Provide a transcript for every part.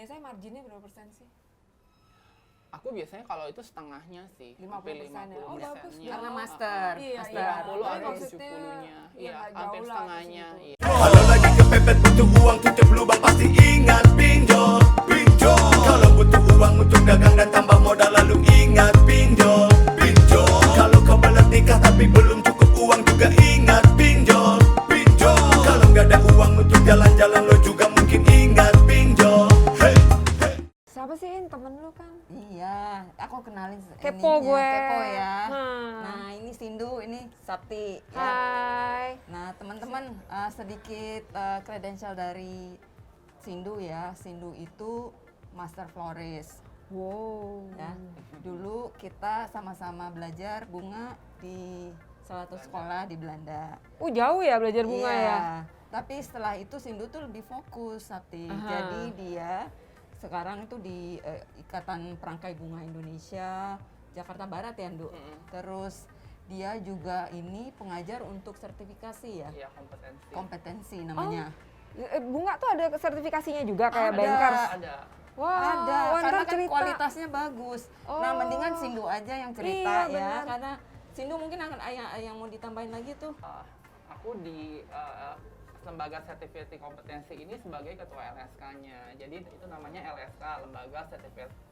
biasanya marginnya berapa persen sih? Aku biasanya kalau itu setengahnya sih, 50% ya? Oh, bagus dong. Karena master. Iya, Master. 50 Tapi atau maksudnya, 70-nya. ya Iya, nggak hampir jauh lah setengahnya. ke situ. Iya. Kalau lagi kepepet butuh uang tutup lubang pasti ingat pinjol, pinjol. Kalau butuh uang untuk dagang dan tambah modal lalu ingat pinjol, pinjol. Kalau kau belum nikah tapi belum cukup uang juga ingat pinjol, pinjol. Kalau nggak ada uang untuk jalan-jalan lo juga mungkin ingat pinjol. Hey, hey. Siapa sih In, temen lu kan? Iya, aku kenalin Kepo ininya, gue. Kepo ya. Hmm. Nah, ini Sindu, ini Sapti. Ya. Hai. Nah, teman-teman sedikit kredensial dari Sindu ya. Sindu itu master florist. Wow. Ya. Dulu kita sama-sama belajar bunga di salah satu sekolah di Belanda. Jauh ya belajar bunga Iya. ya? Tapi setelah itu Sindu tuh lebih fokus, Sapti. Aha. Jadi dia sekarang itu di Ikatan Perangkai Bunga Indonesia Jakarta Barat ya, Ndu. Terus dia juga ini pengajar untuk sertifikasi ya, Iya, kompetensi. kompetensi namanya. Bunga tuh ada sertifikasinya juga kayak Ada. bankers? Ada. Wah, Ada, wah, karena ntar kan cerita. kualitasnya bagus. Nah, Oh. mendingan Sindu aja yang cerita Iya, ya, benar. karena Sindu mungkin akan yang mau ditambahin lagi tuh. Aku di lembaga sertifikasi kompetensi ini sebagai ketua LSK-nya. Jadi itu namanya LSK, Lembaga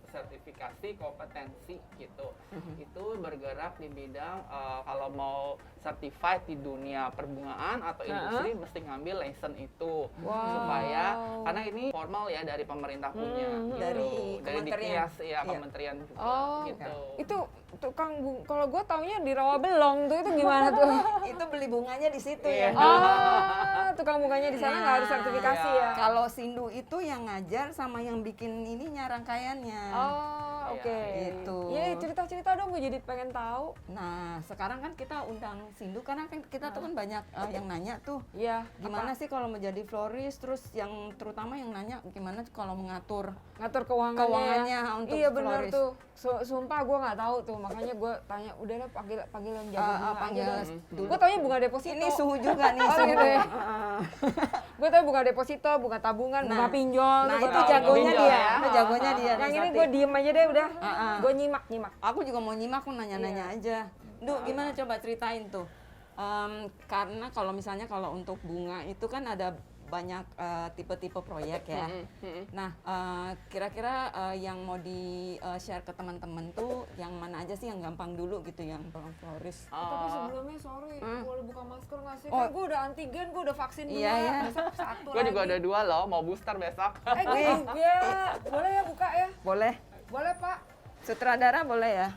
Sertifikasi Kompetensi gitu. Itu bergerak di bidang kalau mau certified di dunia perbungaan atau industri mesti ngambil license itu. Wow. Supaya karena ini formal ya dari pemerintah punya gitu. Dari kementerian. Diktias, ya, Iya. kementerian juga Oh, gitu. itu tukang kalau gue taunya di Rawabelong tuh itu gimana tuh? Itu beli bunganya di situ Iya. ya. Oh, tukang bunganya di sana nggak harus Nah, sertifikasi iya. ya? Kalau Sindu itu yang ngajar sama yang bikin ininya rangkaiannya. Oh, oke. Gitu. Iya, cerita-cerita dong, gue jadi pengen tahu. Nah, sekarang kan kita undang Sindu karena kan kita tuh kan banyak yang nanya tuh. Iya. Gimana sih kalau menjadi florist, terus yang terutama yang nanya gimana kalau mengatur Ngatur keuangannya. keuangannya untuk Iya benar florist. tuh. Sumpah gue nggak tahu tuh, makanya gue tanya, udah deh panggil yang jago bunga panggil aja deh. dulu. Gue taunya bunga deposito. Ini suhu juga nih. Oh, suhu. gitu ya? Heeh. Gue tau bunga deposito, bunga tabungan, bunga Nah, pinjol. nah tuh itu gua tahu. jagonya pinjol dia, ya. itu jagonya dia. Yang nih, ini Sati. gue diem aja deh udah. Heeh. Gue nyimak. Aku juga mau nyimak, aku nanya-nanya aja. Duh, gimana coba ceritain tuh. Karena kalau misalnya kalau untuk bunga itu kan ada banyak tipe-tipe proyek ya. Nah, kira-kira yang mau di-share ke teman-teman tuh yang mana aja sih yang gampang dulu gitu yang florist? Tapi sebelumnya sorry, boleh buka masker nggak sih? Oh. Kan gue udah antigen, gue udah vaksin dua. Iya, iya. Besok satu Gue juga lagi. ada 2 loh, mau booster besok. Gue juga. Boleh ya buka ya? Boleh. Boleh Pak. Sutradara boleh ya?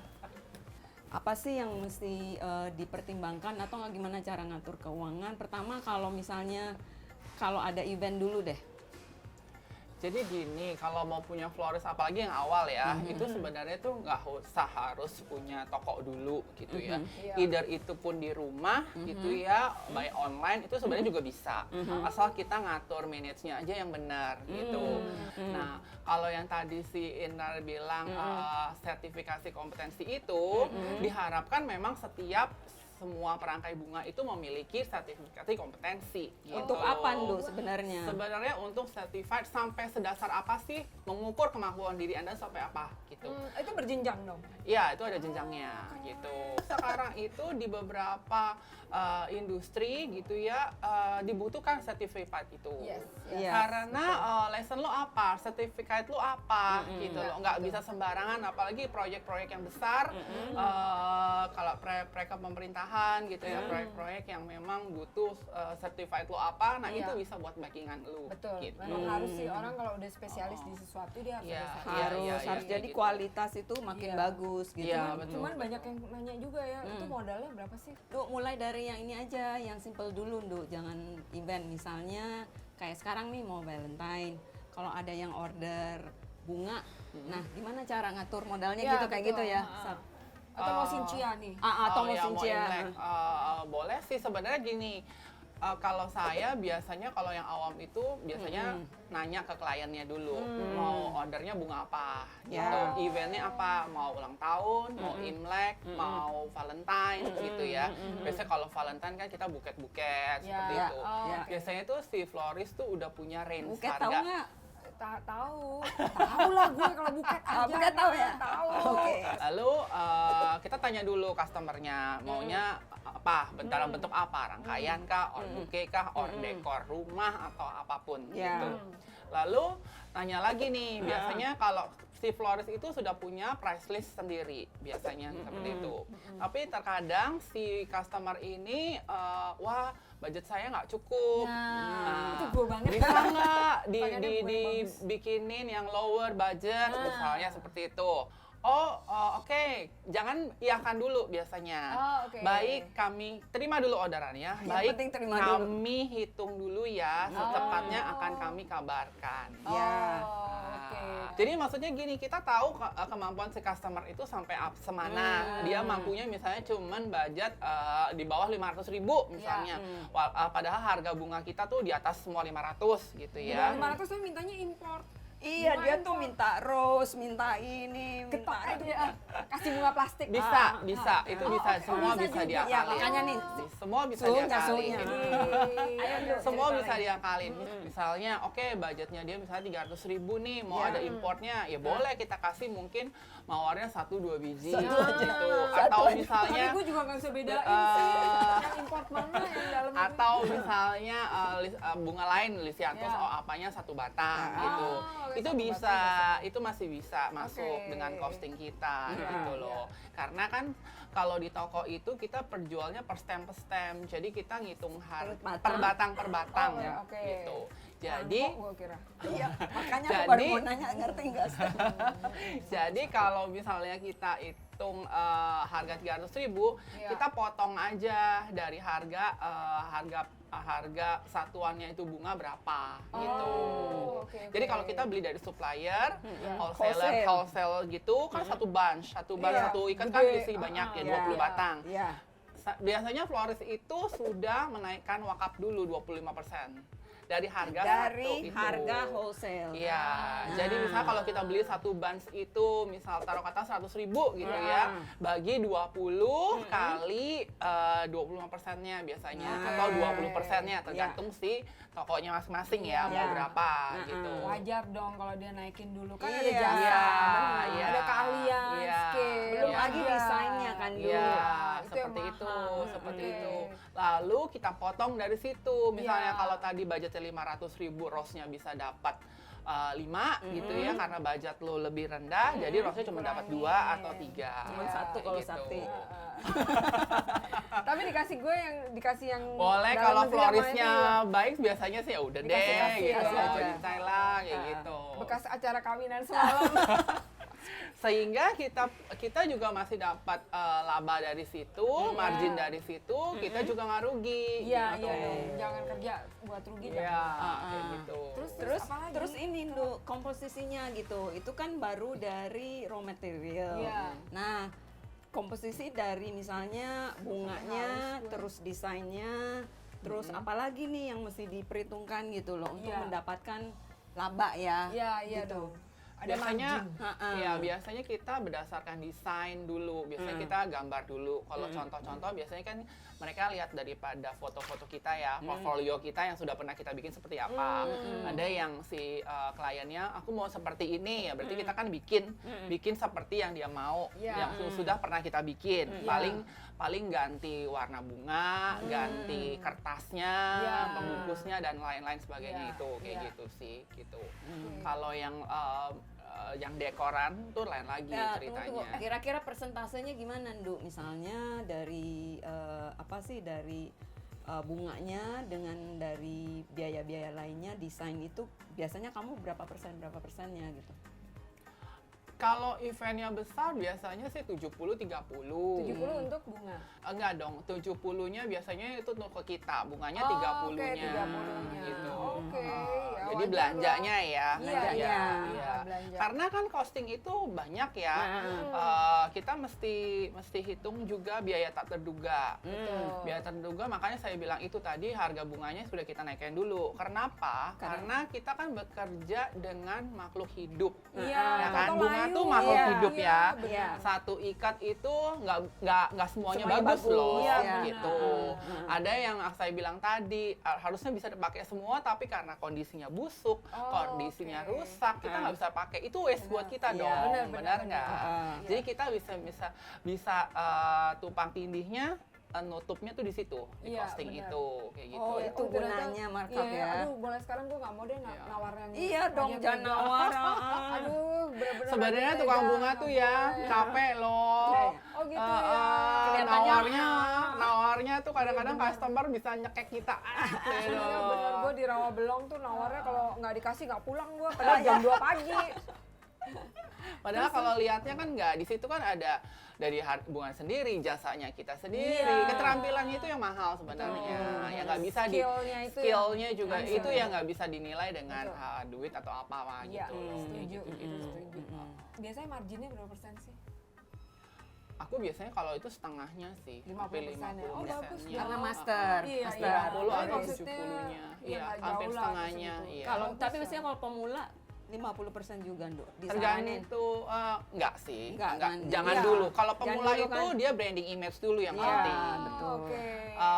Apa sih yang mesti dipertimbangkan atau nggak gimana cara ngatur keuangan? Pertama kalau misalnya kalau ada event dulu deh. Jadi gini, kalau mau punya florist apalagi yang awal ya, itu sebenarnya tuh nggak usah harus punya toko dulu gitu ya. Iya. Either itu pun di rumah gitu ya, by online itu sebenarnya juga bisa. Asal kita ngatur manage-nya aja yang benar gitu. Nah, kalau yang tadi si Inar bilang sertifikasi kompetensi itu diharapkan memang setiap semua perangkai bunga itu memiliki sertifikasi kompetensi. Untuk gitu. apa Ndu sebenarnya? Sebenarnya untuk certified sampai sedasar apa sih mengukur kemampuan diri Anda sampai apa gitu. Itu berjenjang dong. Iya, itu ada jenjangnya gitu. Sekarang itu di beberapa industri gitu ya dibutuhkan sertifikat itu. Yes, yes. Karena license lo apa, sertifikat lo apa gitu loh. Nggak bisa sembarangan apalagi proyek-proyek yang besar kalau proyek pemerintahan gitu ya, proyek-proyek yang memang butuh sertifikat lo apa, nah Iya. itu bisa buat backingan lo. Betul. Gitu. Memang harus sih orang kalau udah spesialis di sesuatu dia harus Iya, ada iya, iya, harus iya, jadi gitu. kualitas itu makin Iya. bagus gitu. Iya, betul. Cuman banyak yang nanya juga ya, itu modalnya berapa sih? Duh, mulai dari yang ini aja, yang simple dulu, Duh. Jangan event. Misalnya kayak sekarang nih mau Valentine. Kalau ada yang order bunga, nah gimana cara ngatur modalnya Iya, gitu kayak betul. gitu ya? Atau mau Sincia nih? Atau mau ya, Sincia. Imlek. Boleh sih sebenarnya gini. Kalau saya biasanya kalau yang awam itu biasanya nanya ke kliennya dulu mau ordernya bunga apa, Ya. gitu. Eventnya apa, mau ulang tahun, mau Imlek, mau Valentine gitu ya. Biasanya kalau Valentine kan kita buket-buket seperti Ya. itu. Oh, Ya. oke. Biasanya tuh si florist tuh udah punya range Buket tahu harga. nggak? tahu lah gue kalau buket aja. Buket tahu ya? Tahu. Oke. Lalu kita tanya dulu customernya maunya apa, dalam bentuk apa, rangkaian kah, or bouquet kah, or dekor rumah atau apapun Ya. gitu. Lalu tanya lagi nih, biasanya kalau si florist itu sudah punya price list sendiri biasanya seperti itu. Tapi terkadang si customer ini wah budget saya nggak cukup. Nah, itu gue banget. Bisa nggak Pengennya gue bagus. dibikinin yang lower budget misalnya seperti itu. Oke. Jangan iakan dulu biasanya. Oh, oke. Baik, kami terima dulu orderannya. Yang Baik, penting terima dulu. kami hitung dulu ya. Secepatnya akan kami kabarkan. Ya. Oke. Jadi maksudnya gini, kita tahu kemampuan si customer itu sampai semana. Dia mampunya misalnya cuman budget di bawah 500.000 misalnya. Padahal harga bunga kita tuh di atas semua 500 gitu ya. 500 tuh mintanya import. Iya, Bunga dia import. tuh minta rose, minta ini, Ketok minta aja. Kasih bunga plastik. Bisa, itu bisa, oke. semua Bisa bisa juga. diakalin. Ya, makanya nih, Semua bisa suhunya, diakalin. suhunya. Ayo dulu. Semua bisa diakalin. Misalnya, oke, budgetnya dia misalnya 300.000 nih, mau ada importnya, ya boleh kita kasih mungkin mawarnya 1-2 biji Satu gitu. aja. Atau Tapi misalnya gue juga nggak bisa bedain sih. Yang import mana yang dalam atau misalnya bunga lain lisianthus Ya. apanya 1 batang gitu. oke, Itu 1 bisa, itu masih bisa masuk Oke. dengan costing kita gitu loh. Karena kan kalau di toko itu kita perjualnya per stem. Jadi kita ngitung per batang Oh, ya, oke. gitu. Jadi gue kira. Iya, makanya aku baru Jadi- mau nanya, ngerti nggak sih? jadi kalau misalnya kita hitung harga 300.000, Iya. kita potong aja dari harga satuannya itu bunga berapa gitu. oke, oke. Jadi kalau kita beli dari supplier, Wholesale. wholesale gitu kan satu bunch, Iya, satu ikan kan gede. isi banyak ya, Iya. 20 batang. Iya. Biasanya florist itu sudah menaikkan wakaf dulu 25% dari harga Dari satu itu. harga wholesale. Iya, jadi misalnya kalau kita beli satu bunch itu, misal taruh kata 100.000 gitu ya, bagi 20 kali 25%-nya biasanya, atau 20%-nya, tergantung si tokonya masing-masing ya, mau berapa gitu. Wajar dong kalau dia naikin dulu kan ada Iya. jasa, Iya, benar. iya. Ada keahlian, Iya. skill, Belum Iya. lagi desainnya kan dulu. Iya, Itu yang seperti itu, mahal. seperti Oke. itu. Lalu kita potong dari situ. Misalnya Iya. kalau tadi budgetnya 500.000, rose-nya bisa dapat 5 gitu ya, karena budget lo lebih rendah, jadi rose-nya cuma dapat 2 atau 3. Cuma satu kalau gitu. sakti. Tapi dikasih yang Boleh dalam kalau negeri sama floristnya ini, baik biasanya sih ya udah deh Dikasih-kasih gitu, aja. desain lah kayak gitu. bekas acara kawinan semalam. Sehingga kita juga masih dapat laba dari situ, margin dari situ, kita juga nggak rugi. Iya, gitu. iya dong. Jangan kerja buat rugi Iya, jangan. kayak gitu. Terus apa lagi? terus ini Nduk, komposisinya gitu. Itu kan baru dari raw material. Iya. Nah, komposisi dari misalnya bunganya, terus desainnya, terus apalagi nih yang mesti diperhitungkan gitu loh untuk Iya. mendapatkan laba ya. Iya, iya gitu. dong. Ada biasanya margin. ya biasanya kita berdasarkan desain dulu, biasanya kita gambar dulu. Kalau contoh-contoh biasanya kan mereka lihat daripada foto-foto kita ya, portfolio kita yang sudah pernah kita bikin seperti apa. Ada yang si kliennya aku mau seperti ini, ya berarti kita kan bikin seperti yang dia mau, Iya. yang sudah pernah kita bikin. Paling ganti warna bunga, ganti kertasnya, Iya. pembungkusnya dan lain-lain sebagainya Iya, itu kayak iya. gitu sih gitu. Kalau yang dekoran tuh lain lagi Ya, ceritanya. tunggu. Kira-kira persentasenya gimana, Nduk? Misalnya dari dari bunganya dengan dari biaya-biaya lainnya, desain itu biasanya kamu berapa persennya gitu? Kalau eventnya besar biasanya sih 70-30. 70 untuk bunga. Enggak dong, 70-nya biasanya itu untuk ke kita, bunganya Oh, 30-nya. Oke, 30-nya. Gitu. Oke, ya Jadi wajar belanjanya ya. Iya, belanja. iya. Iya. Belanja. Karena kan costing itu banyak ya. Kita mesti hitung juga biaya tak terduga. Biaya terduga, makanya saya bilang itu tadi harga bunganya sudah kita naikkan dulu. Kenapa? Karena kita kan bekerja dengan makhluk hidup. Ya kan? Bunga tuh makhluk hidup ya. Satu ikat itu nggak semuanya bagus loh gitu. Ada yang saya bilang tadi harusnya bisa dipakai semua, tapi karena kondisinya busuk, kondisinya rusak, kita nggak bisa pakai. Itu waste buat kita dong, benar nggak? Jadi kita bisa tumpang tindihnya, nutupnya tuh di situ, di costing itu, kayak gitu. Oh, itu gunanya markup ya. Aduh, mulai sekarang gue nggak mau deh nawar yang Iya dong, banyak jangan juga. nawar. Aduh, bener-bener. Sebenarnya lagi tukang pegang, bunga tuh nggak ya boleh. capek loh. Oh gitu ya. Nawarnya tuh kadang-kadang customer bisa nyekek kita. Iya bener, gue di Rawabelong tuh nawarnya kalau nggak dikasih nggak pulang gue, padahal jam 2 pagi. Padahal kalau lihatnya kan nggak, di situ kan ada dari bunga sendiri, jasanya kita sendiri, keterampilannya itu yang mahal sebenarnya. Ya nggak bisa skillnya juga itu yang nggak bisa dinilai dengan duit atau apa gitu. Setuju. Biasanya marginnya berapa persen sih? Aku biasanya kalau itu setengahnya sih, 50%. Oh bagus. Karena master. Iya, 50 atau maksudnya 70-nya. ya Iya, nggak hampir jauh lah setengahnya. segitu. Iya. Kalau tapi biasanya kalau pemula 50% juga, Nduk. Tergantung itu enggak sih, Enggak, kan? jangan Iya. dulu. Kalau Jangan pemula dulu, itu kan? dia branding image dulu yang Iya, penting. betul. Oke.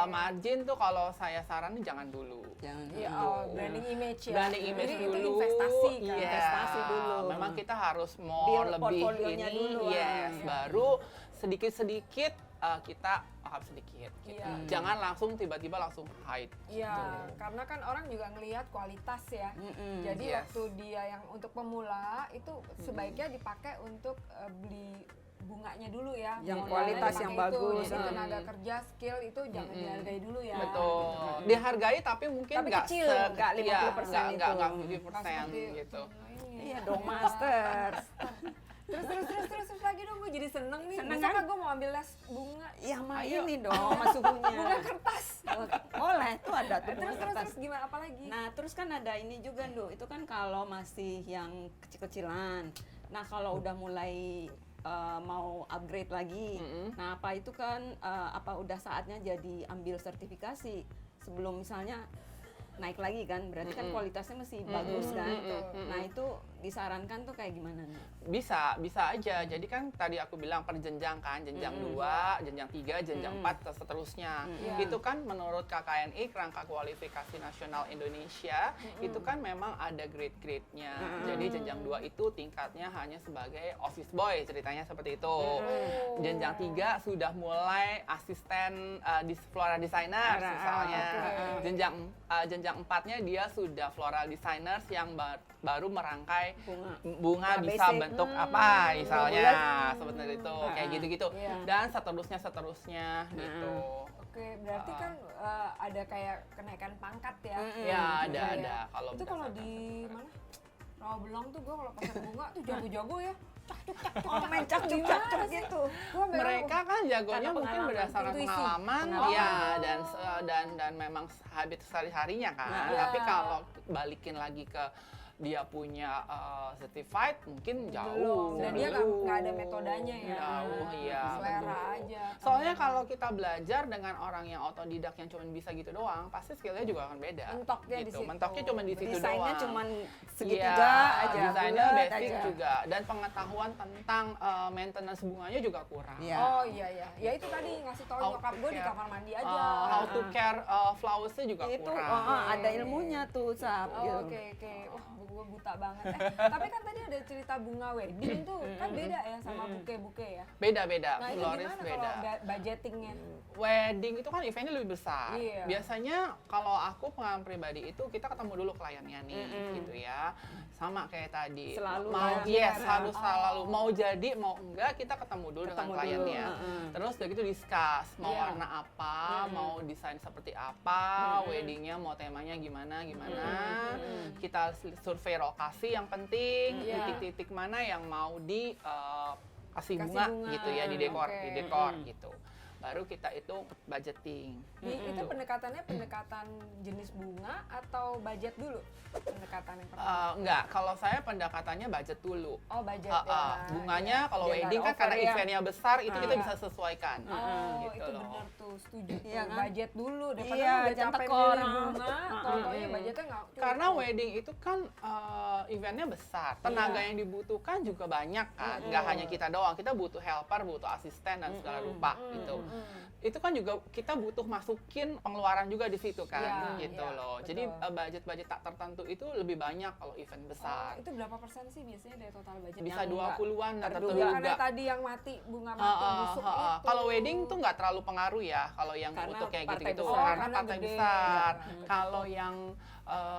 Margin tuh kalau saya saranin jangan dulu. Jangan. Iya, branding image ya. Branding image Jadi dulu. itu investasi kan. Iya. Investasi dulu. Memang kita harus Build more lebih portfolionya ini, dulu, yes. iya. Baru sedikit-sedikit kita sedikit. Gitu. Iya. Jangan langsung tiba-tiba langsung hide. Iya, karena kan orang juga ngelihat kualitas ya. Jadi Yes. waktu dia yang untuk pemula itu sebaiknya dipakai untuk beli bunganya dulu ya. Yang Modalnya kualitas dipakai yang itu. bagus. Jadi tenaga kerja, skill itu jangan dihargai dulu ya. Betul. Dihargai tapi mungkin Tapi nggak kecil, nggak 50% itu. nggak Pas 50% seperti- gitu. Iya dong, master. Terus lagi dong, gue jadi seneng nih. Seneng Bisa kan? nggak gue mau ambil les bunga? Iya, mah Ayo. ini dong, sama suhunya. Bunga kertas. Boleh, itu ada tuh bunga kertas. Terus gimana apa lagi? Nah, terus kan ada ini juga, Nduk. Itu kan kalau masih yang kecil-kecilan. Nah, kalau udah mulai mau upgrade lagi. Nah, apa itu kan apa udah saatnya jadi ambil sertifikasi sebelum misalnya naik lagi kan, berarti kan kualitasnya masih bagus kan. Nah, itu disarankan tuh kayak gimana nih? Bisa aja. Jadi kan tadi aku bilang per jenjang kan, jenjang 2, jenjang 3, jenjang 4, dan seterusnya. Itu kan menurut KKNI, Kerangka Kualifikasi Nasional Indonesia, itu kan memang ada grade-grade-nya. Jadi jenjang 2 itu tingkatnya hanya sebagai office boy, ceritanya seperti itu. Jenjang 3 sudah mulai asisten floral designer misalnya. Jenjang 4-nya dia sudah floral designers yang baru merangkai bunga bisa basic. bentuk apa misalnya seperti itu, kayak gitu-gitu. Dan seterusnya gitu. Oke, berarti kan ada kayak kenaikan pangkat ya. Ya ada kalau Itu kalau berdasarkan di sesuai. mana? Rawabelong tuh gue kalau pasar bunga tuh jago-jago ya. Oh, main cak-cak gitu. Mereka kan jagonya Karena mungkin pengalaman, berdasarkan intuisi. pengalaman, ya dan memang habit sehari-harinya kan. Iya. Tapi kalau balikin lagi ke dia punya certified mungkin jauh. Dan dia nggak ada metodenya ya. Jauh, iya. Selera betul. aja. Soalnya kalau kita belajar dengan orang yang otodidak yang cuma bisa gitu doang, pasti skillnya juga akan beda. Mentoknya di gitu. situ. Mentoknya cuma di situ doang. Desainnya cuman segitiga Iya, aja, desainnya bulat basic aja. juga, dan pengetahuan tentang maintenance bunganya juga kurang. Iya. Oh iya. Ya itu tadi ngasih tau How nyokap to gue di care. kamar mandi aja. How to care flowersnya juga Itu kurang. ada ilmunya tuh, Sap. Oh, gitu. oke. Wah, gue buta banget. Tapi kan tadi ada cerita bunga wedding tuh kan beda ya sama buke-buke ya. Beda-beda, Nah itu florist gimana beda. kalau budgetingnya? Wedding itu kan eventnya lebih besar. Iya. Biasanya kalau aku pengalaman pribadi itu kita ketemu dulu kliennya nih, gitu ya. Sama kayak tadi. Selalu mau ya. harus selalu mau jadi mau enggak kita ketemu dulu dengan Ketemu kliennya. dulu, Terus udah gitu discuss mau Iya. warna apa, mau desain seperti apa, weddingnya mau temanya gimana. Kita survei lokasi yang penting, Iya. titik-titik mana yang mau di kasih Kasih bunga bunga. gitu ya, di dekor Oke. gitu. baru kita hitung budgeting. Itu pendekatannya pendekatan jenis bunga atau budget dulu? Pendekatan yang pertama. Enggak, kalau saya pendekatannya budget dulu. Oh, budget ya. Bunganya kalau Biar wedding nggak kan karena over ya. eventnya besar itu kita bisa sesuaikan. Oh, gitu itu loh. benar tuh, setuju tuh. Iya kan? Budget dulu daripada Iya, udah jangan capek tekor. milih bunga, pokoknya budgetnya nggak cukup. Karena wedding itu kan eventnya besar, tenaga yang dibutuhkan juga banyak kan. Nggak hanya kita doang, kita butuh helper, butuh asisten dan segala rupa gitu. Itu kan juga kita butuh masukin pengeluaran juga di situ kan, Iya, gitu iya, loh. betul. Jadi budget-budget tak tertentu itu lebih banyak kalau event besar. Itu berapa persen sih biasanya dari total budget? Bisa yang 20-an dan terduga. terduga. Karena tadi yang mati, bunga mati busuk itu. Kalau wedding tuh nggak terlalu pengaruh ya, kalau yang Karena untuk kayak partai gitu-gitu, besar. karena Karena partai gede. besar. Iya. Kalau yang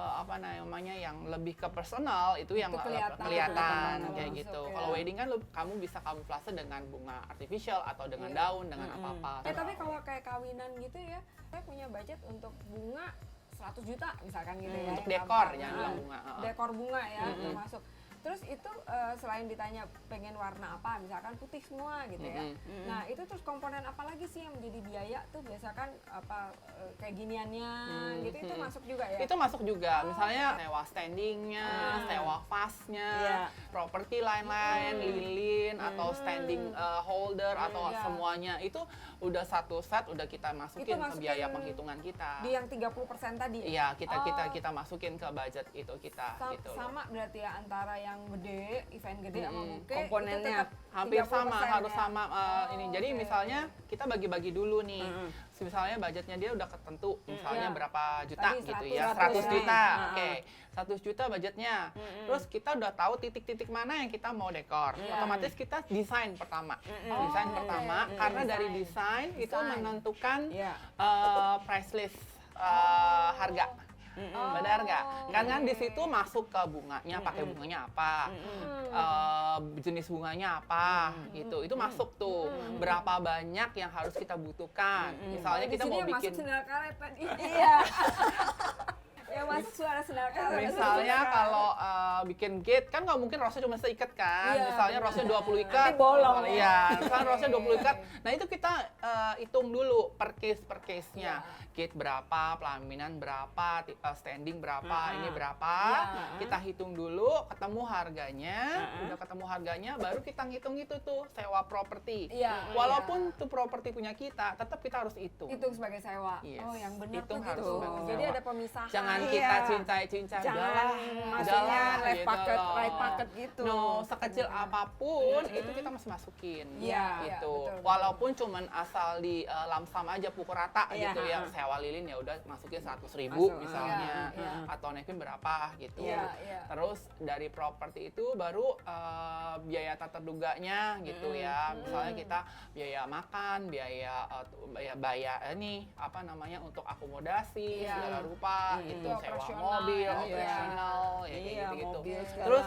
apa namanya yang lebih ke personal itu yang Itu kelihatan. kelihatan Kalau kayak busuk, gitu. ya. Kalau wedding kan kamu bisa kamuflase dengan bunga artificial atau dengan Iya. daun, dengan apa-apa. Tapi kalau kayak kawinan gitu ya, saya punya budget untuk bunga 100 juta misalkan gitu ya. Untuk yang dekor, gampang. jangan bilang bunga. Dekor bunga ya termasuk. Terus itu selain ditanya pengen warna apa, misalkan putih semua gitu ya. Nah itu terus komponen apa lagi sih yang menjadi biaya tuh biasakan apa kayak giniannya gitu itu masuk juga ya? Itu masuk juga, misalnya sewa standingnya, sewa vasnya, Iya. properti lain-lain, lilin atau standing holder atau semuanya itu udah satu set udah kita masukin Itu ke masukin biaya penghitungan kita. Di yang 30% tadi? Iya, kita masukin ke budget itu kita gitu loh. Sama berarti ya antara yang gede, event gede sama buke Komponennya itu tetap Hampir 30% sama, harus ya? sama ini. Jadi oke. misalnya kita bagi-bagi dulu nih. Misalnya budgetnya dia udah ketentu, misalnya Iya. berapa juta Tadi gitu 100 ya, 100 100 juta. nih. Oke, 100 juta budgetnya. Terus kita udah tahu titik-titik mana yang kita mau dekor. Otomatis kita desain pertama. Desain pertama karena dari desain itu menentukan Iya. price list harga. Benar nggak? Kan di situ masuk ke bunganya, pakai bunganya apa, jenis bunganya apa, gitu. Itu masuk tuh. Berapa banyak yang harus kita butuhkan. Misalnya Di kita sini mau yang bikin. masuk sendal karet tadi. Iya. Yang masuk suara sendal karet. Misalnya kalau bikin gate kan nggak mungkin rosnya cuma seikat kan. Iya, Misalnya rosnya 20 ikat. Nanti bolong. Iya, misalnya rosnya 20 ikat. Nah, itu kita hitung dulu per case-nya. Gate berapa, pelaminan berapa, standing berapa, ini berapa. Kita hitung dulu, ketemu harganya. Udah ketemu harganya baru kita ngitung itu tuh sewa properti. Iya, Walaupun tuh properti punya kita, tetap kita harus hitung. Itu sebagai sewa. Yes. Oh, yang benar Itu tuh harus gitu. sebagai Jadi sewa. ada pemisahan. Jangan Iya. kita cincai-cincai. Jangan maksudnya left gitu pocket, loh. right pocket gitu. No, sekecil apapun itu kita masih masukin. Iya, iya, gitu. betul, betul. Walaupun cuman asal di lamsam aja pukul rata Iya, gitu ya. ha-ha. Sewa lilin ya udah masukin 100.000 Masuk, misalnya. iya, iya. Atau nepin berapa gitu. Iya, iya. Terus dari properti itu baru biaya tak terduganya gitu ya. Misalnya kita biaya makan, biaya ini apa namanya untuk akomodasi Iya. segala rupa itu sewa Operasional, mobil, iya. operasional ya kayak Iya, gitu-gitu. mobil segala. Terus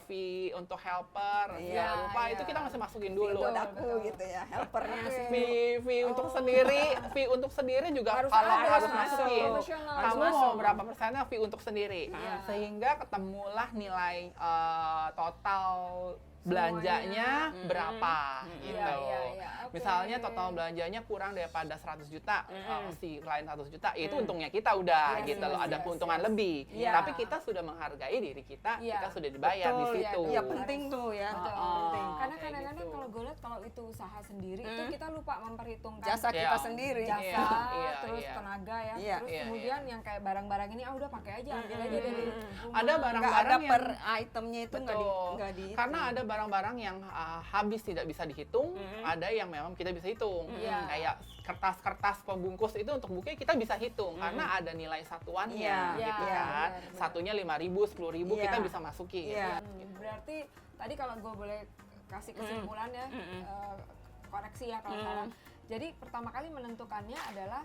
fee untuk helper segala Iya, rupa iya. itu kita masih masukin dulu. Buat aku gitu ya, helpernya sih. Fee untuk sendiri juga Harus kalau ada, harus masuk. masukin. Profesional. Kamu Harus mau masuk. berapa persennya fee untuk sendiri. Iya. Sehingga ketemulah nilai total belanjanya berapa gitu. Iya, iya, iya. Oke. Misalnya total belanjanya kurang daripada 100 juta, si klien 100 juta, itu untungnya kita udah Yes, gitu loh, yes, ada yes, keuntungan yes. lebih. Iya. Tapi kita sudah menghargai diri kita, Iya. kita sudah dibayar di Betul, situ. Ya penting tuh ya. Betul. penting. Karena Kayak kadang-kadang gitu. kalau gue lihat kalau itu usaha sendiri itu kita lupa memperhitungkan Jasa Iya. kita sendiri. jasa, Iya, iya, terus iya. tenaga ya, Iya. terus Iya, kemudian yang kayak barang-barang ini udah pakai aja, ambil aja dari rumah. Ada Nggak ada barang-barang yang per itemnya itu nggak Betul. di Karena ada barang-barang yang habis tidak bisa dihitung, ada yang memang kita bisa hitung. Iya. Kayak kertas-kertas pembungkus itu untuk buke kita bisa hitung karena ada nilai satuannya Iya, gitu iya, kan. benar, benar. Satunya 5.000, 10.000 Iya. kita bisa masukin. Iya. Berarti tadi kalau gue boleh kasih kesimpulan ya, koreksi ya kalau salah. Jadi pertama kali menentukannya adalah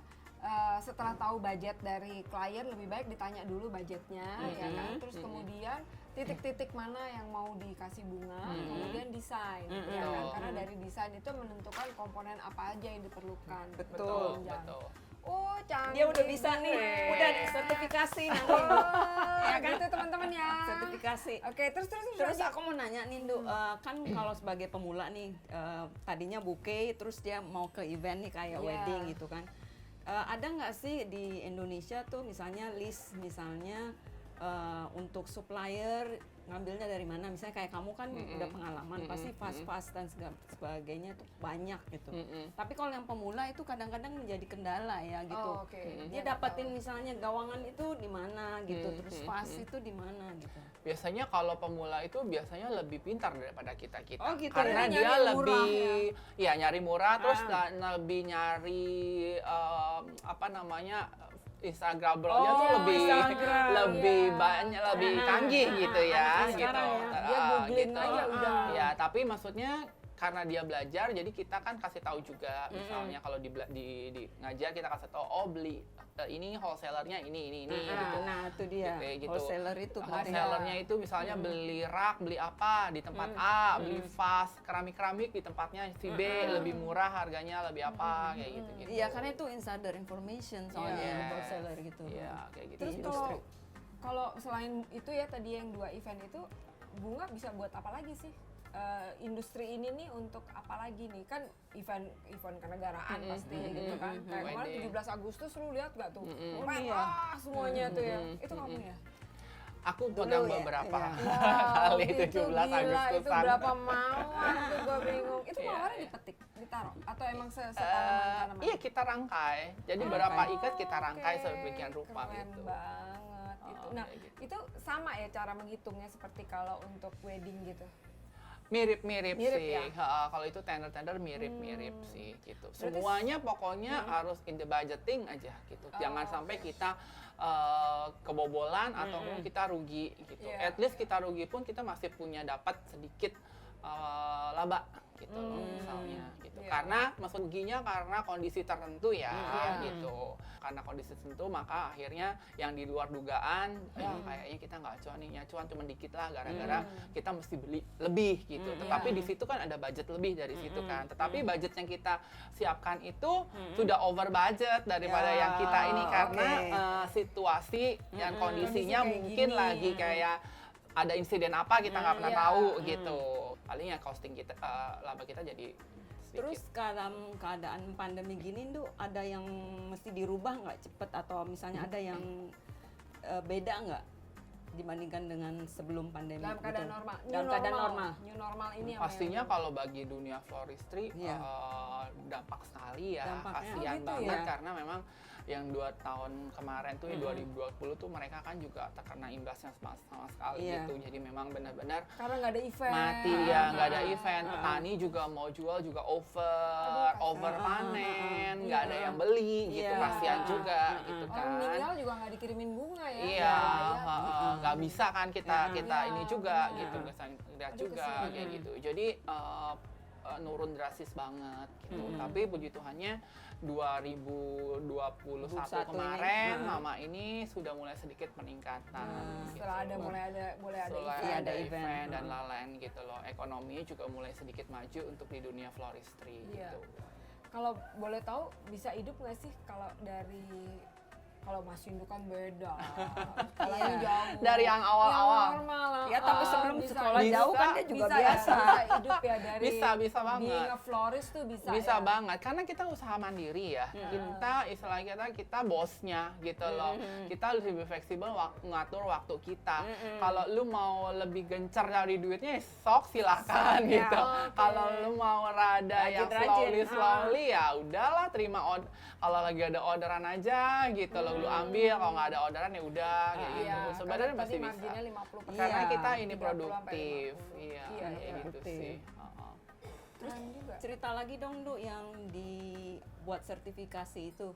setelah tahu budget dari klien lebih baik ditanya dulu budgetnya ya kan. Terus kemudian titik-titik mana yang mau dikasih bunga, kemudian desain ya kan. Betul. Karena dari desain itu menentukan komponen apa aja yang diperlukan. Betul, Tunjang. betul. Oh, canggih. Dia udah bisa nih, gue. udah sertifikasi nanti. Oh, Ya kan? gitu teman-teman ya. Sertifikasi. Oke, terus Terus lanjut. aku mau nanya nih, Nduk, kan kalau sebagai pemula nih, tadinya bouquet, terus dia mau ke event nih kayak Iya. wedding gitu kan. Ada nggak sih di Indonesia tuh misalnya list misalnya untuk supplier ngambilnya dari mana? Misalnya kayak kamu kan udah pengalaman, pasti fast dan sebagainya tuh banyak gitu. Tapi kalau yang pemula itu kadang-kadang menjadi kendala ya gitu. Oh, oke. Dia dapetin misalnya gawangan itu di mana gitu, terus fast itu di mana gitu. Biasanya kalau pemula itu biasanya lebih pintar daripada kita-kita. Oh, gitu Karena ya? dia Nyari lebih murah, ya nyari murah, terus lebih nyari apa namanya Instagramable-nya tuh lebih Iya. banyak, lebih canggih gitu ya, gitu. sekarang ya. Dia googling aja udah. Ya, tapi maksudnya karena dia belajar, jadi kita kan kasih tahu juga, misalnya kalau di ngajar kita kasih tahu, oh beli ini wholesalernya ini gitu. Nah, itu dia. Gitu. Wholesaler itu penting. Wholesalernya itu misalnya beli rak, beli apa di tempat A, beli vas, keramik di tempatnya si B, lebih murah harganya, lebih apa kayak gitu. Iya, karena itu insider information soalnya Yes. yang wholesaler gitu. Iya, kayak gitu. Terus industri. kalau selain itu ya tadi yang 2 event itu, Bunga bisa buat apa lagi sih? Industri ini nih untuk apa lagi nih? Kan event kenegaraan pasti gitu kan. Kayak kemarin Wedding. 17 Agustus lu lihat gak tuh? Iya. Semuanya tuh ya. Itu kamu ya? Aku pegang ya, beberapa iya. kali itu 17 gila, Agustusan. itu berapa mawar tuh gue bingung. Itu Iya, mawarnya iya. dipetik, ditaruh? Atau emang setanaman-tanaman? Iya, kita rangkai. Jadi beberapa ikat kita rangkai sedemikian rupa Keren gitu. banget gitu. Nah, kayak gitu. itu sama ya cara menghitungnya seperti kalau untuk wedding gitu? Mirip-mirip Mirip sih. ya? Kalau itu tender mirip-mirip sih gitu. Berarti Semuanya pokoknya harus in the budgeting aja gitu. Jangan sampai kita kebobolan atau kita rugi gitu. Iya. At least kita rugi pun kita masih punya dapat sedikit laba gitu loh misalnya gitu. Iya. Karena maksud ruginya karena kondisi tertentu ya Iya. gitu. Karena kondisi tertentu maka akhirnya yang di luar dugaan kayaknya kita nggak cuan nih, ya cuan cuma dikit lah gara-gara kita mesti beli lebih gitu. Tetapi di situ kan ada budget lebih dari situ kan. Tetapi budget yang kita siapkan itu sudah over budget daripada Ya, yang kita ini karena oke. situasi dan kondisinya Kondisi kayak mungkin gini. lagi kayak ada insiden apa kita nggak pernah Iya. tahu gitu. Paling ya costing kita laba kita jadi sedikit. Terus dalam keadaan pandemi gini, Nduk, ada yang mesti dirubah nggak cepet atau misalnya ada yang beda nggak dibandingkan dengan sebelum pandemi? Dalam keadaan gitu? normal. Dalam keadaan normal. New normal ini apa Pastinya yang- kalau bagi dunia floristry Iya. dampak sekali ya, Dampaknya. kasihan Oh, gitu banget ya? karena memang yang 2 tahun kemarin tuh 2020 tuh mereka kan juga terkena imbasnya sama sekali Iya. gitu. Jadi memang benar-benar Karena nggak ada event. mati ya, nggak ada event. Petani juga mau jual juga over panen, nggak ada yang beli gitu, Iya. kasihan juga gitu Orang kan. meninggal juga nggak dikirimin bunga ya. Iya, Ya, nggak bisa kan kita Iya, ini juga benar. gitu, nggak bisa lihat Aduh, juga kesian. kayak gitu. Jadi nurun drastis banget gitu. Tapi puji Tuhannya 2021 21 kemarin ini, Mama ini sudah mulai sedikit peningkatan. gitu. Setelah ada mulai ada Setelah event. Iya, ada ada event event. dan lain-lain gitu loh. Ekonomi juga mulai sedikit maju untuk di dunia floristry Iya. gitu. Kalau boleh tahu bisa hidup nggak sih kalau Mas Yundu kan beda. Kalau Iya. jauh. Dari yang awal-awal. Yang normal lah. Ya, tapi sebelum sekolah jauh kan dia juga bisa biasa. Ya, bisa hidup ya dari Bisa banget. being a florist tuh bisa Bisa ya. banget karena kita usaha mandiri ya. Kita istilahnya kita bosnya gitu loh. Kita lebih fleksibel ngatur waktu kita. Kalau lu mau lebih gencar cari duitnya sok silahkan Ya, gitu. oke. Kalau lu mau rada yang Rajin-rajin. slowly ya udahlah terima kalau lagi ada orderan aja gitu loh lu ambil, kalau nggak ada orderan ya udah kayak gitu. Iya, Sebenarnya karena masih tadi bisa. marginnya 50%. Karena Iya. kita ini 30 sampai produktif. 50. Iya, Iya, kayak iya. gitu Produktif. sih. Keren juga. Cerita lagi dong, Nduk, yang dibuat sertifikasi itu.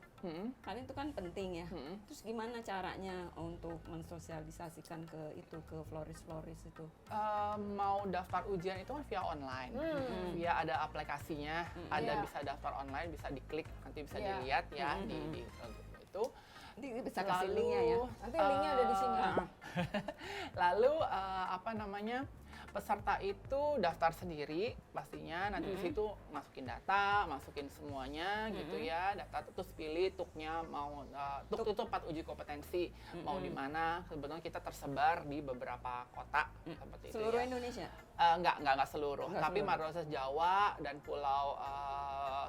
Kan itu kan penting ya. Terus gimana caranya untuk mensosialisasikan ke florist itu? Mau daftar ujian itu kan via online, via ada aplikasinya, ada Iya. bisa daftar online, bisa diklik, nanti bisa Iya. dilihat ya di itu. Nanti bisa kasih linknya ya. Nanti linknya ada di sini. Lalu apa namanya? peserta itu daftar sendiri pastinya, nanti di situ masukin data, masukin semuanya gitu ya, data terus pilih tuknya mau tuk itu tempat uji kompetensi mau di mana. Sebetulnya kita tersebar di beberapa kota seperti itu. Seluruh ya. Indonesia? Enggak seluruh, Enggak tapi seluruh. Marosa Jawa dan Pulau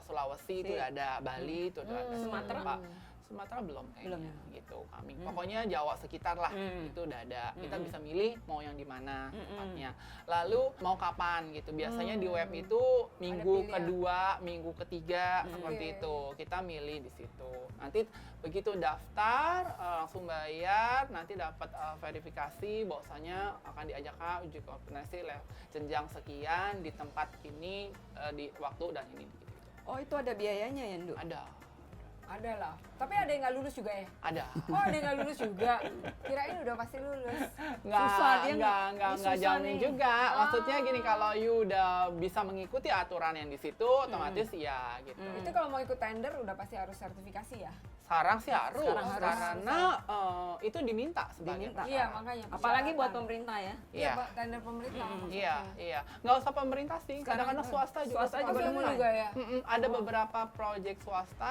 Sulawesi itu ada, Bali itu ada, Sumatera? Sumatera belum kayaknya, Belum ya? gitu kami. Pokoknya Jawa sekitar lah, itu udah ada. Kita bisa milih mau yang di mana tempatnya. Lalu mau kapan gitu. Biasanya di web itu minggu pilihan. kedua, minggu ketiga seperti itu. Kita milih di situ. Nanti begitu daftar langsung bayar, nanti dapat verifikasi bahwasanya akan diajak uji kompetensi jenjang sekian di tempat ini di waktu dan ini gitu. Oh, itu ada biayanya ya, Ndu? Ada lah. Tapi ada yang nggak lulus juga ya? Ada. Oh, ada yang nggak lulus juga. Kirain udah pasti lulus. Susah, dia nggak Ini susah jamin nih. juga. Maksudnya gini, kalau you udah bisa mengikuti aturan yang di situ, otomatis ya gitu. Itu kalau mau ikut tender udah pasti harus sertifikasi ya? Sekarang sih harus, Sekarang harus. karena itu diminta sebagai Diminta. Iya, makanya. Apalagi buat persyaratan. pemerintah ya. Iya, Iya. Pak, tender pemerintah. maksudnya. Iya. Nggak usah pemerintah sih, kadang-kadang swasta juga. Swasta Oh, juga swasta mulai. juga ya? Ada beberapa proyek swasta,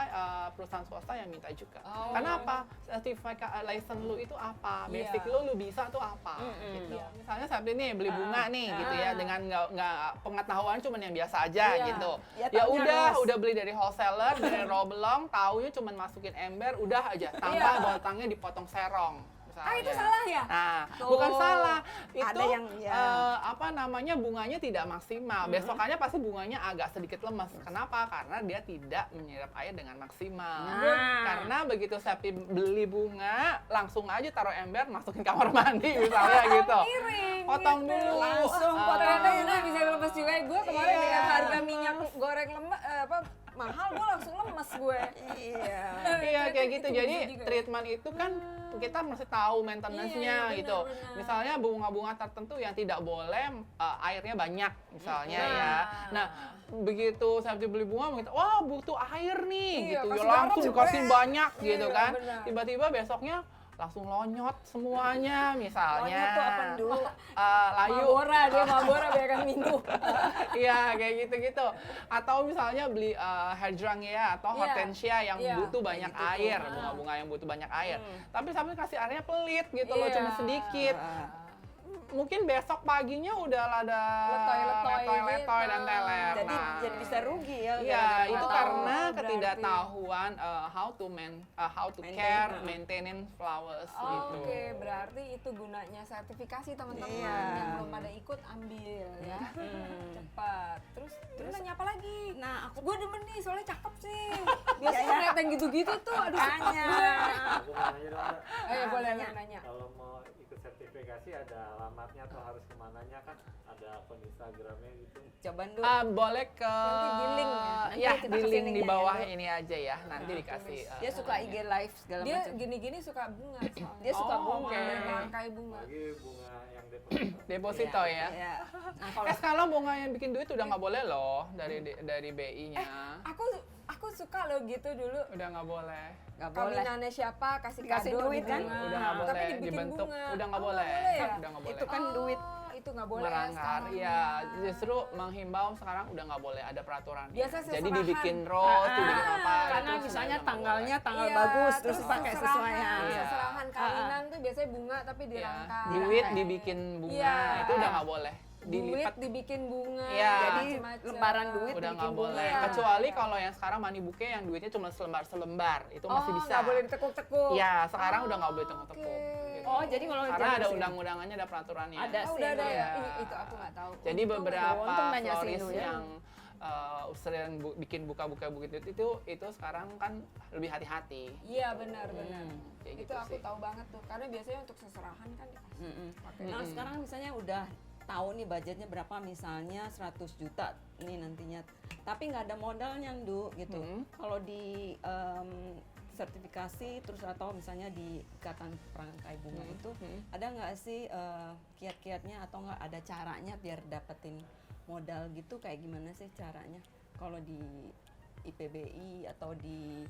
perusahaan swasta yang minta juga. Oh. Karena apa? Sertifikat license lu itu apa? Basic Iya. lu bisa tuh apa? Gitu. Misalnya seperti ini beli bunga nih, gitu ya, dengan nggak pengetahuan cuman yang biasa aja Iya. gitu. Ya, Ya taunya luas. udah beli dari wholesaler, dari Robelong, taunya cuman masukin ember, udah aja. Tanpa batangnya dipotong serong. Ah, itu misalnya. salah ya? Nah, Tuh. bukan salah. Itu Ada yang, ya. apa namanya, bunganya tidak maksimal. Besokannya pasti bunganya agak sedikit lemas. Kenapa? Karena dia tidak menyerap air dengan maksimal. Nah. Karena begitu saya beli bunga, langsung aja taruh ember, masukin kamar mandi misalnya gitu. Miring. Potong gitu. dulu. Langsung ternyata itu bisa lemes juga. Gue kemarin Iya. dengan harga minyak goreng mahal, gue langsung lemes gue. Iya. Iya kayak gitu. Itu Jadi bisa juga ya? treatment itu kan kita mesti tahu maintenance-nya Iya, gitu. benar. Misalnya bunga-bunga tertentu yang tidak boleh airnya banyak misalnya Nah. ya. Nah, begitu saya beli bunga begitu, wah butuh air nih Iya, gitu. Ya kasih langsung garam dikasih juga. banyak gitu Iya, kan. benar. Tiba-tiba besoknya langsung lonyot semuanya misalnya. Lonyot tuh apa, Ndu? Layu. Mabora biarkan minum. Iya kayak gitu-gitu. Atau misalnya beli hydrangea atau Iya. hortensia yang Iya. butuh banyak Gitu tuh. air, bunga-bunga yang butuh banyak air. Tapi sampai kasih airnya pelit gitu loh, Iya. cuma sedikit. Mungkin besok paginya udah ada Letoy-letoy letoy dan gitu. teler. Jadi Nah, jadi bisa rugi ya. Iya, gara-gara itu nggak tahu. karena berarti. ketidaktahuan how to care, maintaining flowers gitu. Oke, berarti itu gunanya sertifikasi teman-teman. Iya. Yang belum pada ikut ambil ya. Cepat. Terus nanya apa lagi? Nah, Gue demen nih, soalnya cakep sih. Biasanya ngeliat yang gitu-gitu tuh, aduh suka Makanya. gue. Aku mau nanya dong, Mbak. Ayo boleh lu nanya. Kalau mau ikut sertifikasi ada alamatnya atau harus kemananya, kan ada akun Instagramnya gitu. coba Ndu. Boleh ke Nanti di link ya. Nanti ya kita di kasih link di linknya bawah ya, Bu. ini aja ya, nanti dikasih. Dia suka IG live segala Dia macam. gini-gini suka bunga soalnya. Dia suka Oh, bunga. oke. Merangkai bunga. Lagi bunga yang deposito. Deposito ya. Iya. Nah, kalau Sekarang bunga yang bikin duit udah nggak boleh loh dari BI-nya. Aku suka loh gitu dulu. Udah nggak boleh. nggak boleh. Kawinannya siapa kasih Dikasih kado duit di kan? bunga. Udah nggak Tapi boleh dibikin dibentuk. bunga. Udah nggak Oh, boleh. ya? Udah nggak boleh. Itu kan duit. Itu nggak boleh melanggar. sekarang. Iya, justru menghimbau sekarang udah nggak boleh, ada peraturan. Biasa Jadi seserahan. dibikin rose, dibikin apa. Karena itu misalnya sebenarnya udah nggak tanggalnya boleh. tanggal Iya, bagus terus pakai seserahan, sesuai. Iya. Seserahan kawinan tuh biasanya bunga tapi Iya. dirangkai. Duit dibikin bunga, Iya. itu udah nggak boleh. Duit Dilipat dibikin bunga. Iya. Jadi macem-macem. lembaran duit udah bikin nggak bunga. boleh. Iya. Kecuali kalau yang sekarang money bouquet yang duitnya cuma selembar, itu masih bisa. Nggak boleh ditekuk-tekuk. Iya, sekarang udah nggak boleh tepuk-tepuk. Oke. Gitu. Oh, jadi kalau karena zaman ada sini- undang-undangannya, ada peraturannya. Ada Oh, udah ada sih, ya. Iya. Itu aku nggak tahu. Jadi Untung beberapa Untung nanya sih, floris Inu, ya. yang sering bikin buka-buka begitu itu sekarang kan lebih hati-hati. Iya benar. Kayak Itu gitu aku sih. tahu banget tuh. Karena biasanya untuk seserahan kan dikasih. Pakai. Nah, sekarang misalnya udah tahu nih budgetnya berapa, misalnya 100 juta nih nantinya. Tapi nggak ada modalnya, Ndu, gitu. Kalau di sertifikasi terus atau misalnya di ikatan perangkai bunga itu ada nggak sih kiat-kiatnya atau nggak ada caranya biar dapetin modal gitu, kayak gimana sih caranya kalau di IPBI atau di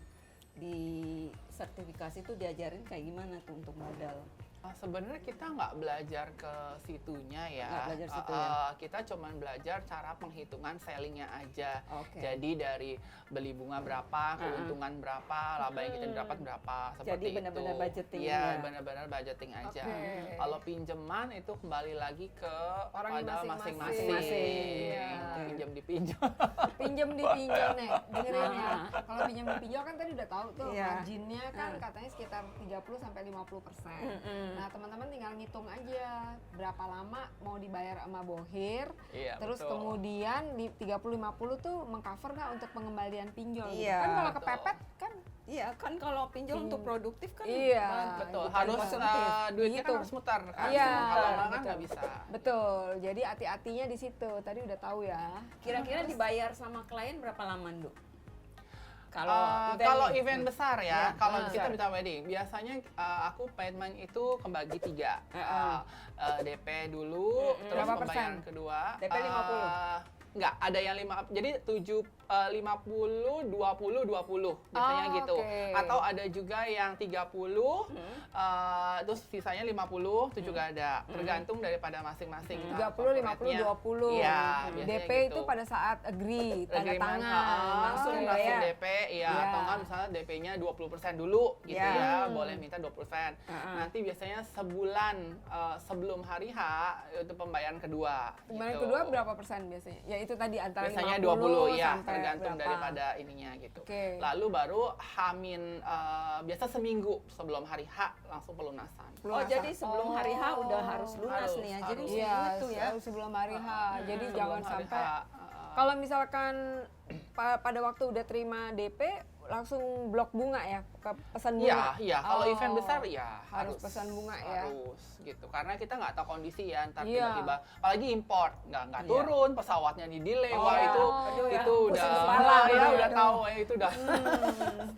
sertifikasi itu diajarin kayak gimana tuh untuk modal? Sebenarnya kita nggak belajar ke situnya ya. Nggak belajar situ ya? Kita cuman belajar cara penghitungan sellingnya aja. Oke. Jadi dari beli bunga berapa, keuntungan berapa, laba yang kita dapat berapa, seperti Jadi benar-benar itu. budgeting Iya, ya. benar-benar budgeting aja. Oke. Kalau pinjaman itu kembali lagi ke Orangnya pada masing-masing. masing-masing. Iya. Pinjam dipinjam. Pinjam dipinjam nih, dengerin ya. Kalau pinjam dipinjam kan tadi udah tahu tuh Iya. marginnya kan katanya sekitar 30-50%. Nah teman-teman tinggal ngitung aja berapa lama mau dibayar sama bohir, Iya, terus betul. kemudian di 30-50 tuh mengcover nggak untuk pengembalian pinjol. gitu. Iya. Kan kalau Betul. kepepet kan Iya kan kalau pinjol untuk produktif kan Iya, Betul, bukan harus konsumtif. duitnya Gitu. kan harus muter kan. Iya, Kalau nggak kan betul. nggak bisa. betul. Jadi hati-hatinya di situ. Tadi udah tahu ya. Kira-kira dibayar sama klien berapa lama, Nduk? Kalau Kalau nih. event besar Ya, ya, kalau besar. kita minta wedding, biasanya aku payment itu kebagi 3. DP dulu, terus Berapa pembayaran persen? kedua. DP 50? Enggak, ada yang 5, jadi 50, 20 biasanya Oh, gitu. oke. Atau ada juga yang 30, terus sisanya 50, itu juga ada. Tergantung daripada masing-masing. 30, 50, 20. Iya, biasanya DP gitu. itu pada saat agree, tanda Agreement, tangan. langsung Oke. langsung bayar. DP ya, Iya. atau nggak misalnya DP-nya 20% dulu gitu Iya. ya, boleh minta 20%. Nanti biasanya sebulan sebelum hari H itu pembayaran kedua. Pembayaran gitu. kedua berapa persen biasanya? Ya itu tadi antara Biasanya 50 20 ya, sampai tergantung berapa. daripada ininya gitu. Oke. Lalu baru Hamin biasa seminggu sebelum hari H langsung pelunasan. Oh, jadi sebelum hari H udah harus lunas Harus, nih ya. Jadi harus. mesti Iya, ingat tuh ya. selalu sebelum hari H. Jadi Sebelum jangan hari sampai H, kalau misalkan pada waktu udah terima DP langsung blok bunga ya ke pesan bunga. Iya. Kalau Oh, event besar ya harus pesan bunga ya. Harus gitu. Karena kita nggak tahu kondisi ya, ntar Iya. tiba-tiba, apalagi import nggak Iya. turun, pesawatnya di delay, Oh, wah itu aduh ya, udah pusing kepala ya, ya, udah aduh. tahu ya itu udah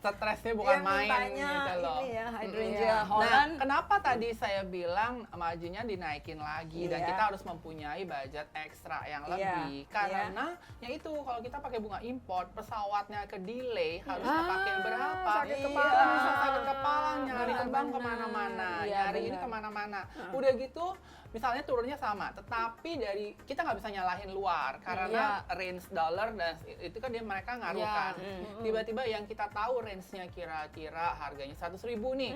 stresnya bukan Dia main mintanya gitu loh. ini ya, hydrangea Iya. Holland. Nah, kenapa tadi saya bilang marginnya dinaikin lagi dan Iya. kita harus mempunyai budget ekstra yang Iya, lebih karena ya itu kalau kita pakai bunga import pesawatnya ke delay harus pakai berapa? sakit Iya, kepala. bisa sakit kepala nyari terbang Benar. kemana-mana, Iya, nyari ini benar. kemana-mana. Udah gitu misalnya turunnya sama, tetapi dari kita nggak bisa nyalahin luar karena range dollar dan itu kan dia mereka ngaruh Iya. kan. Tiba-tiba yang kita tahu range-nya kira-kira harganya 100.000 nih.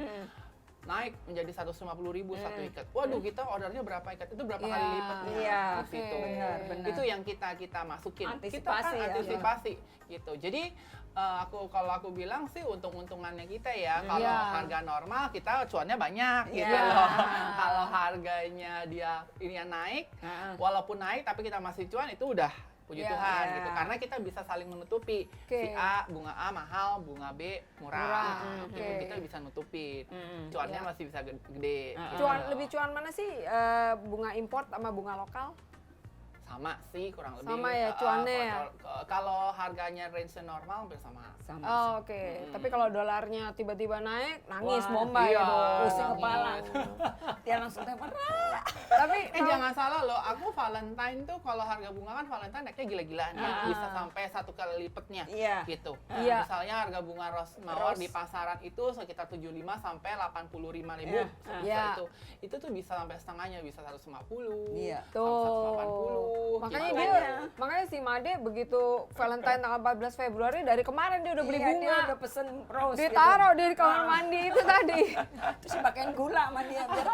Naik menjadi 150.000 satu ikat. Waduh, kita ordernya berapa ikat? Itu berapa Iya. kali lipatnya? Iya, Di oke. situ. Benar. Itu yang kita masukin. Antisipasi Kita kan ya. antisipasi gitu. Jadi kalau aku bilang sih untung-untungannya kita ya, kalau Iya. harga normal kita cuannya banyak gitu Iya. loh. Kalau harganya dia ini yang naik, walaupun naik tapi kita masih cuan itu udah puji Iya. Tuhan Iya. gitu. Karena kita bisa saling menutupi. Oke. Si A bunga A mahal, bunga B murah. Murah, Gitu. oke. Kita bisa nutupin. Cuannya Iya. masih bisa gede. gitu. Lebih cuan mana sih bunga import sama bunga lokal? Sama sih kurang lebih. Sama ya, cuannya ya? Kalau harganya range normal hampir sama. Sama. Oh, oke. Tapi kalau dolarnya tiba-tiba naik, nangis Wah, Bombay iya. dong. Pusing Nangis. kepala. Dia langsung telepon. Tapi Jangan salah loh, aku Valentine tuh kalau harga bunga kan Valentine naiknya gila-gilaan ya. Bisa sampai 1 kali lipatnya Iya. gitu. Iya. Misalnya harga bunga rose mawar Rose. di pasaran itu sekitar 75 sampai 85.000 Iya. itu tuh bisa sampai setengahnya, bisa 150, Iya. Tuh. 180. Makanya gitu. makanya si Made begitu Valentine tanggal 14 Februari dari kemarin dia udah beli Iya, dia bunga. udah pesen rose. Dia gitu. taruh dia di kamar mandi itu tadi. Terus dipakein gula sama dia biar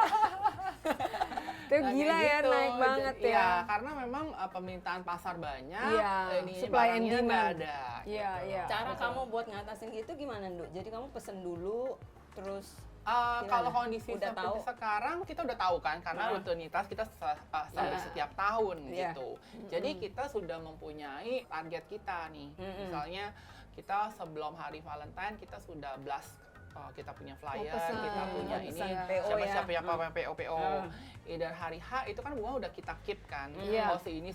Itu Nah, gila kayak ya, gitu. naik banget Jadi, ya. karena memang permintaan pasar banyak, Iya, ini supply and barangnya nggak demand. ada. Iya, gitu. iya. cara kamu buat ngatasin gitu gimana, Nduk? Jadi kamu pesen dulu terus Kalau Gimana? kondisi Udah seperti tahu? sekarang kita udah tahu kan karena rutinitas kita sampai Iya. setiap tahun Iya. gitu. Jadi kita sudah mempunyai target kita nih. Misalnya kita sebelum hari Valentine kita sudah blast kita punya flyer, pesan. kita punya Oh, ini pesan PO siapa-siapa ya. yang PO. Either hari H itu kan bunga udah kita keep kan. Iya. Oh si ini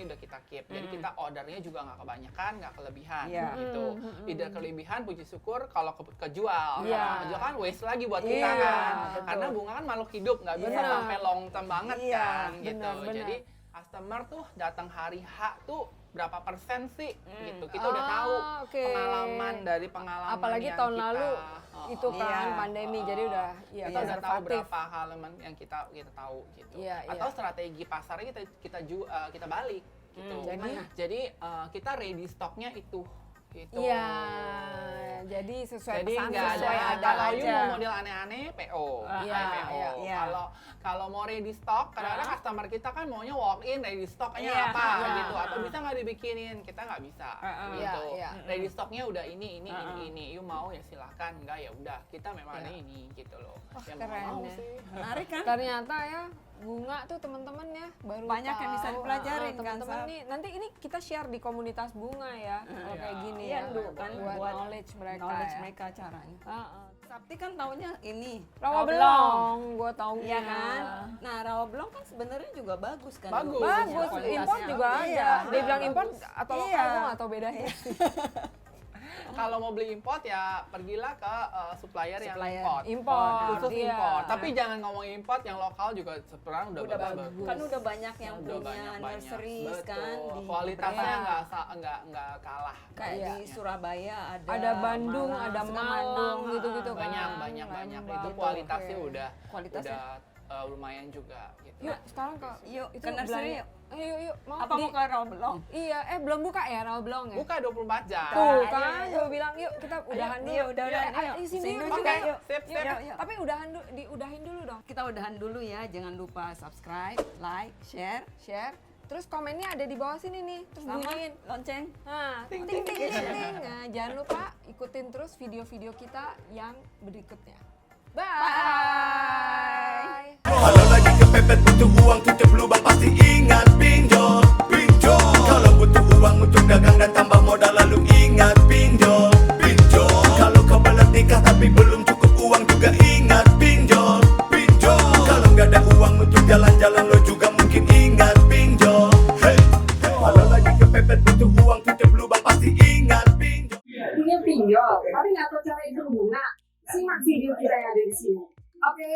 udah kita keep. Jadi kita ordernya juga nggak kebanyakan, nggak kelebihan Iya. gitu. Either kelebihan puji syukur kalau kejual. Iya. Kalau kejual kan waste lagi buat kita Iya, kan. betul. Karena bunga kan makhluk hidup, nggak bisa Benar. sampai long term banget Iya, kan gitu. benar. Jadi customer tuh datang hari H tuh berapa persen sih gitu. Kita udah tahu Oke. pengalaman Apalagi yang tahun kita, lalu itu kan Iya. pandemi, jadi udah ya kita udah tahu konservatif. berapa halaman yang kita tahu gitu. Iya, Atau iya. strategi pasarnya kita balik gitu. Jadi kita ready stocknya itu gitu. Iya, jadi sesuai Jadi pesanan, nggak ada, sesuai kalau you aja. mau model aneh-aneh PO, Iya, PO. iya. Kalau mau ready stock, kadang-kadang customer kita kan maunya walk in ready stocknya Iya, apa iya. gitu, atau bisa nggak dibikinin, kita nggak bisa gitu. Iya, iya. Ready stocknya udah ini, you mau ya silahkan, nggak ya udah kita memang ada ini gitu loh. Ya mau keren mau ya. sih. Menarik kan? Ternyata ya bunga tuh teman-teman ya baru Banyak yang bisa tahu. dipelajarin kan, Teman-teman Sab. nih nanti ini kita share di komunitas bunga ya kalau Iya. kayak gini Iya, ya Ndu, kan buat knowledge mereka knowledge ya. mereka caranya. Heeh. Sakti kan taunya ini Rawa belong, gue tahu Iya kan? Nah, rawa belong kan sebenarnya juga bagus kan? Bagus. Bagus, Kualitasnya. import juga ada. Iya. Dia bilang import atau lokal Iya. gue nggak tahu bedanya. Kalau mau beli import ya pergilah ke supplier yang Supplier. import. Import, Khusus iya. import. Tapi jangan ngomong import, yang lokal juga sekarang udah bagus. Kan udah banyak yang Udah punya banyak-banyak. nurseries Betul. kan di Kualitasnya Korea. nggak kalah. Kayak Iya. di Surabaya ada Ada Bandung, Malang, ada suka Malang gitu-gitu kan. Banyak Lembang, itu gitu. kualitasnya Oke. udah Kualitasnya. lumayan juga gitu. Yuk sekarang ke Yuk, itu ke nursery belanja. yuk. Ayo yuk mau Apa mau ke rawa belong? Iya, belum buka ya rawa belong ya? Buka 24 jam. Tuh Ayo, kan, ayo. gue bilang yuk kita udahan dulu. Iya, udahan, ayo. Sini Sini yuk, juga, yuk. yuk. Sip, sip. Yuk, yuk. Tapi diudahin dulu dong. Kita udahan dulu ya, jangan lupa subscribe, like, share, Share. Terus komennya ada di bawah sini nih. Terus sama bunyiin. lonceng. Nah, ting ting ting ting. ting. Nah, jangan lupa ikutin terus video-video kita yang berikutnya. Bye. Kalau lagi kepepet butuh uang tutup lubang pasti ingat pinjol, pinjol. Kalau butuh uang untuk dagang dan tambah modal lalu ingat pinjol, pinjol. Kalau kebelet nikah tapi belum cukup uang juga ingat pinjol, pinjol. Kalau nggak ada uang untuk jalan-jalan lo juga mungkin ingat pinjol. Hey, kalau lagi kepepet butuh uang tutup lubang pasti ingat pinjol. Punya pinjol, tapi nggak tahu cara hitung bunga. Simak video kita yang ada di sini. Oke?